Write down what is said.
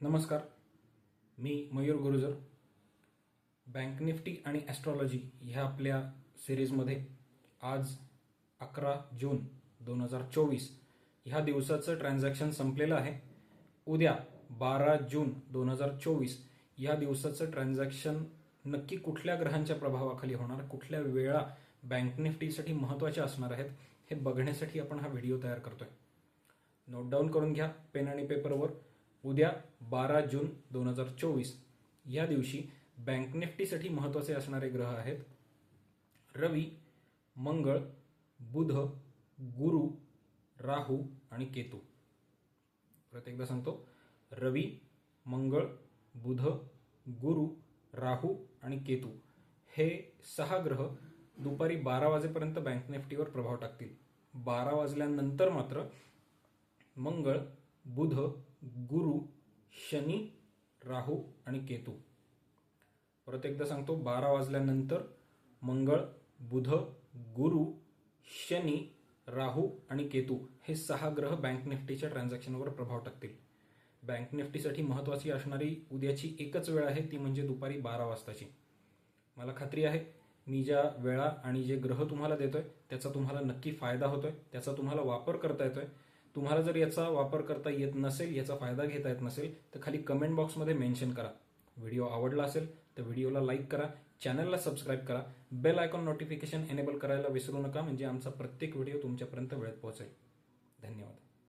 नमस्कार, मी Mayur गुरुजर. Bank Nifty आणि astrology ह्या आपल्या सिरीजमध्ये आज 11 जून 2024 ह्या दिवसाचं ट्रान्झॅक्शन संपलेलं आहे. उद्या 12 जून 2024 ह्या दिवसाचं ट्रान्झॅक्शन नक्की कुठल्या ग्रहांच्या प्रभावाखाली होणार, कुठल्या वेळा बँक निफ्टीसाठी महत्त्वाच्या असणार आहेत हे बघण्यासाठी आपण हा व्हिडिओ तयार करतोय. नोट डाऊन करून घ्या पेन आणि पेपरवर. उद्या 12 जून 2024 या दिवशी बँक निफ्टीसाठी महत्त्वाचे असणारे ग्रह आहेत रवी, मंगळ, बुध, गुरु, राहू आणि केतू. परत एकदा सांगतो, रवी, मंगळ, बुध, गुरु, राहू आणि केतू हे 6 ग्रह दुपारी 12 वाजेपर्यंत बँक निफ्टीवर प्रभाव टाकतील. 12 वाजल्यानंतर मात्र मंगळ, बुध, गुरु, शनी, राहू आणि केतू. परत एकदा सांगतो, 12 वाजल्यानंतर मंगळ, बुध, गुरु, शनी, राहू आणि केतू हे 6 ग्रह बँक निफ्टीच्या ट्रान्झॅक्शनवर प्रभाव टाकतील. बँक निफ्टीसाठी महत्त्वाची असणारी उद्याची एकच वेळ आहे, ती म्हणजे दुपारी 12 वाजताची. मला खात्री आहे मी ज्या वेळा आणि जे ग्रह तुम्हाला देतोय त्याचा तुम्हाला नक्की फायदा होतोय, त्याचा तुम्हाला वापर करता येतोय. तुम्हाला जर याचा वापर करता येत नसेल, याचा फायदा घेता येत नसेल तर खाली कमेंट बॉक्समध्ये मेन्शन करा. व्हिडिओ आवडला असेल तर व्हिडिओला लाईक करा, चॅनलला सबस्क्राईब करा, बेल आयकॉन नोटिफिकेशन एनेबल करायला विसरू नका, म्हणजे आमचा प्रत्येक व्हिडिओ तुमच्यापर्यंत वेळेत पोहोचेल. धन्यवाद.